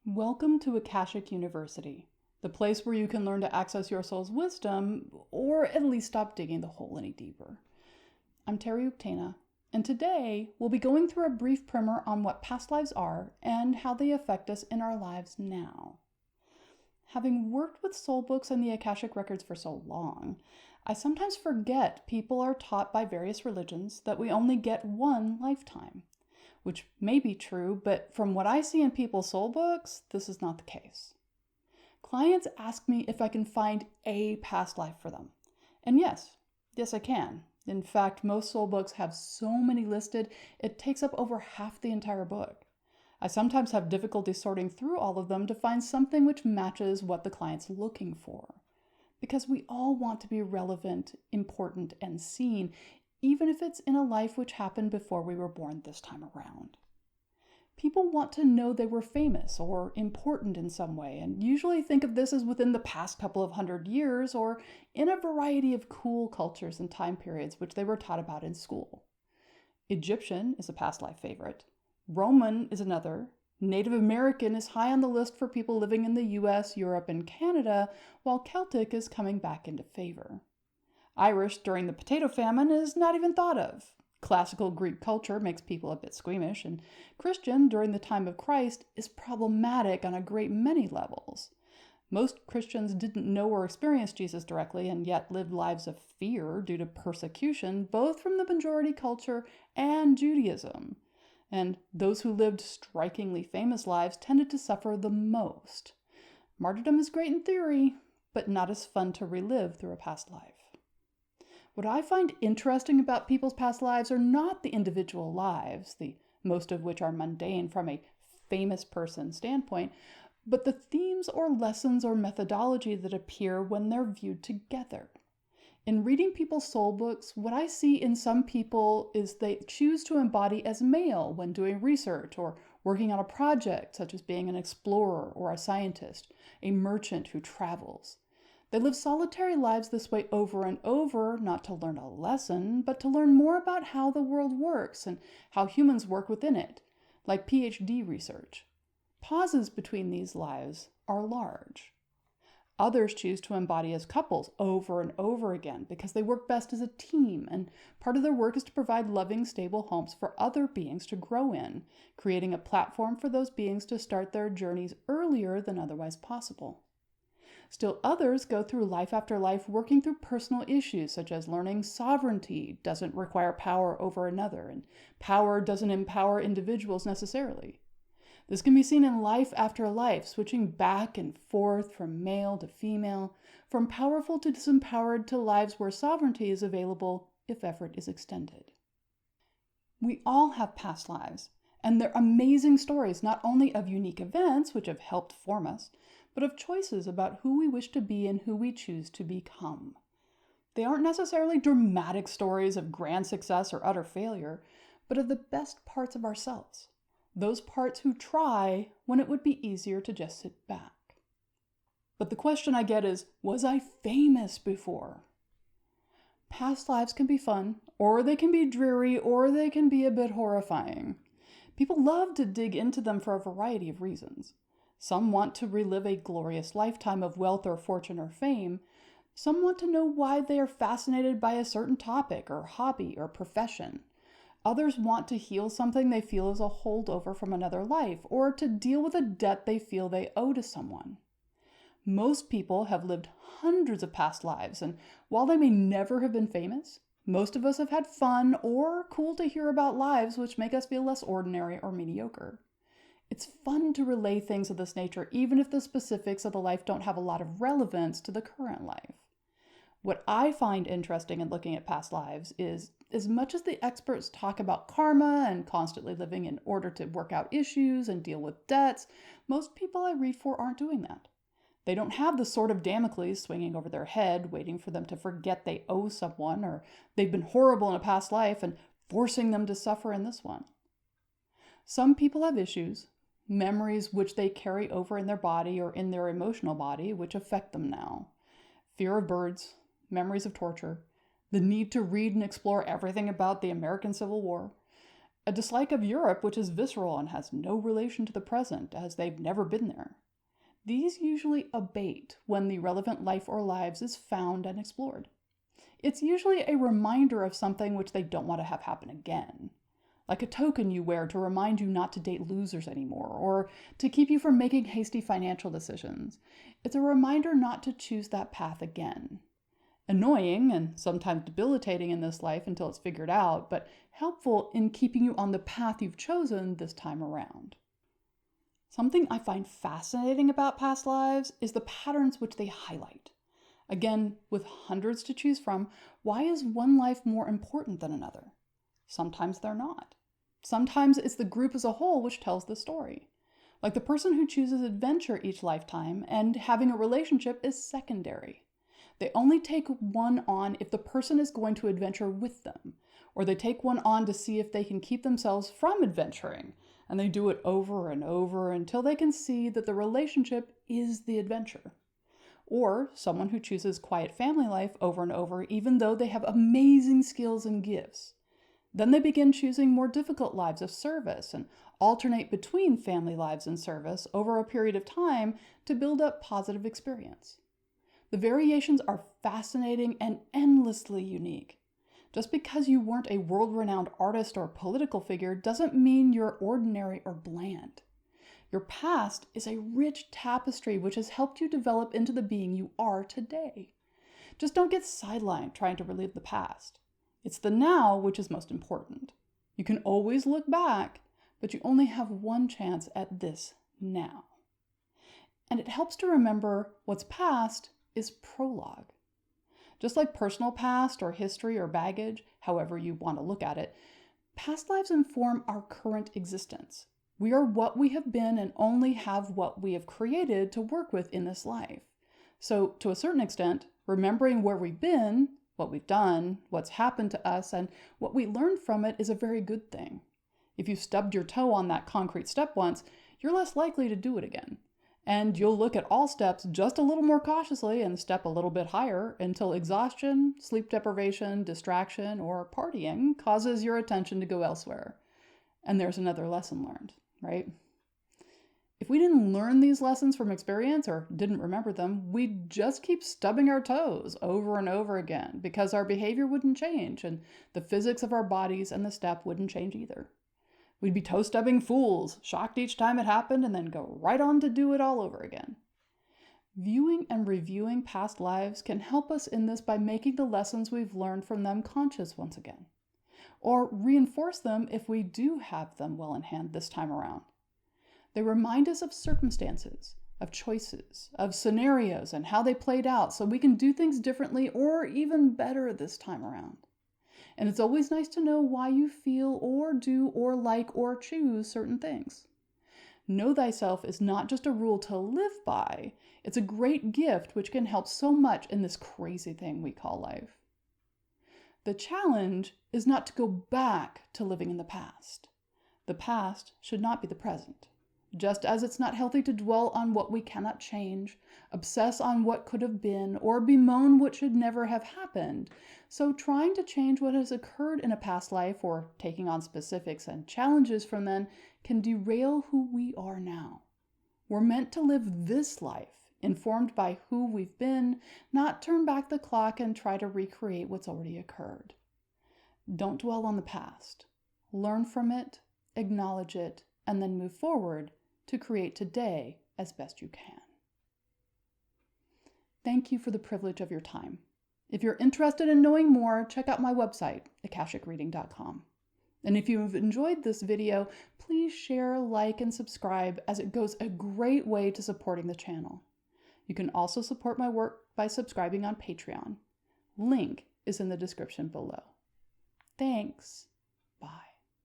Welcome to Akashic University, the place where you can learn to access your soul's wisdom, or at least stop digging the hole any deeper. I'm Terry Uktana, and today we'll be going through a brief primer on what past lives are and how they affect us in our lives now. Having worked with soul books and the Akashic records for so long, I sometimes forget people are taught by various religions that we only get one lifetime. Which may be true, but from what I see in people's soul books, this is not the case. Clients ask me if I can find a past life for them. And yes, I can. In fact, most soul books have so many listed, it takes up over half the entire book. I sometimes have difficulty sorting through all of them to find something which matches what the client's looking for. Because we all want to be relevant, important, and seen, even if it's in a life which happened before we were born this time around. People want to know they were famous or important in some way, and usually think of this as within the past couple of 100 years or in a variety of cool cultures and time periods which they were taught about in school. Egyptian is a past life favorite. Roman is another. Native American is high on the list for people living in the US, Europe, and Canada, while Celtic is coming back into favor. Irish during the potato famine is not even thought of. Classical Greek culture makes people a bit squeamish, and Christian during the time of Christ is problematic on a great many levels. Most Christians didn't know or experience Jesus directly and yet lived lives of fear due to persecution, both from the majority culture and Judaism. And those who lived strikingly famous lives tended to suffer the most. Martyrdom is great in theory, but not as fun to relive through a past life. What I find interesting about people's past lives are not the individual lives, the most of which are mundane from a famous person standpoint, but the themes or lessons or methodology that appear when they're viewed together. In reading people's soul books, what I see in some people is they choose to embody as male when doing research or working on a project, such as being an explorer or a scientist, a merchant who travels. They live solitary lives this way over and over, not to learn a lesson, but to learn more about how the world works and how humans work within it, like PhD research. Pauses between these lives are large. Others choose to embody as couples over and over again because they work best as a team, and part of their work is to provide loving, stable homes for other beings to grow in, creating a platform for those beings to start their journeys earlier than otherwise possible. Still others go through life after life working through personal issues such as learning sovereignty doesn't require power over another, and power doesn't empower individuals necessarily. This can be seen in life after life, switching back and forth from male to female, from powerful to disempowered to lives where sovereignty is available if effort is extended. We all have past lives, and they're amazing stories not only of unique events which have helped form us, but of choices about who we wish to be and who we choose to become. They aren't necessarily dramatic stories of grand success or utter failure, but of the best parts of ourselves, those parts who try when it would be easier to just sit back. But the question I get is, was I famous before? Past lives can be fun, or they can be dreary, or they can be a bit horrifying. People love to dig into them for a variety of reasons. Some want to relive a glorious lifetime of wealth or fortune or fame. Some want to know why they are fascinated by a certain topic or hobby or profession. Others want to heal something they feel is a holdover from another life, or to deal with a debt they feel they owe to someone. Most people have lived hundreds of past lives, and while they may never have been famous, most of us have had fun or cool to hear about lives which make us feel less ordinary or mediocre. It's fun to relay things of this nature, even if the specifics of the life don't have a lot of relevance to the current life. What I find interesting in looking at past lives is, as much as the experts talk about karma and constantly living in order to work out issues and deal with debts, most people I read for aren't doing that. They don't have the sword of Damocles swinging over their head, waiting for them to forget they owe someone, or they've been horrible in a past life and forcing them to suffer in this one. Some people have issues, memories which they carry over in their body or in their emotional body, which affect them now. Fear of birds, memories of torture, the need to read and explore everything about the American Civil War, A dislike of Europe, which is visceral and has no relation to the present, as they've never been there. These usually abate when the relevant life or lives is found and explored. It's usually a reminder of something which they don't want to have happen again. Like a token you wear to remind you not to date losers anymore, or to keep you from making hasty financial decisions. It's a reminder not to choose that path again. Annoying and sometimes debilitating in this life until it's figured out, but helpful in keeping you on the path you've chosen this time around. Something I find fascinating about past lives is the patterns which they highlight. Again, with hundreds to choose from, why is one life more important than another? Sometimes they're not. Sometimes it's the group as a whole which tells the story. Like the person who chooses adventure each lifetime and having a relationship is secondary. They only take one on if the person is going to adventure with them, or they take one on to see if they can keep themselves from adventuring, and they do it over and over until they can see that the relationship is the adventure. Or someone who chooses quiet family life over and over even though they have amazing skills and gifts. Then they begin choosing more difficult lives of service and alternate between family lives and service over a period of time to build up positive experience. The variations are fascinating and endlessly unique. Just because you weren't a world-renowned artist or political figure doesn't mean you're ordinary or bland. Your past is a rich tapestry which has helped you develop into the being you are today. Just don't get sidelined trying to relive the past. It's the now which is most important. You can always look back, but you only have one chance at this now. And it helps to remember what's past is prologue. Just like personal past or history or baggage, however you want to look at it, past lives inform our current existence. We are what we have been and only have what we have created to work with in this life. So, to a certain extent, remembering where we've been, what we've done, what's happened to us, and what we learned from it is a very good thing. If you stubbed your toe on that concrete step once, you're less likely to do it again. And you'll look at all steps just a little more cautiously and step a little bit higher until exhaustion, sleep deprivation, distraction, or partying causes your attention to go elsewhere. And there's another lesson learned, right? If we didn't learn these lessons from experience or didn't remember them, we'd just keep stubbing our toes over and over again because our behavior wouldn't change and the physics of our bodies and the step wouldn't change either. We'd be toe-stubbing fools, shocked each time it happened, and then go right on to do it all over again. Viewing and reviewing past lives can help us in this by making the lessons we've learned from them conscious once again, or reinforce them if we do have them well in hand this time around. They remind us of circumstances, of choices, of scenarios, and how they played out so we can do things differently or even better this time around. And it's always nice to know why you feel or do or like or choose certain things. Know thyself is not just a rule to live by, it's a great gift which can help so much in this crazy thing we call life. The challenge is not to go back to living in the past. The past should not be the present. Just as it's not healthy to dwell on what we cannot change, obsess on what could have been, or bemoan what should never have happened, so trying to change what has occurred in a past life or taking on specifics and challenges from then can derail who we are now. We're meant to live this life, informed by who we've been, not turn back the clock and try to recreate what's already occurred. Don't dwell on the past. Learn from it, acknowledge it, and then move forward to create today as best you can. Thank you for the privilege of your time. If you're interested in knowing more, check out my website, akashicreading.com. And if you've enjoyed this video, please share, like, and subscribe as it goes a great way to supporting the channel. You can also support my work by subscribing on Patreon. Link is in the description below. Thanks.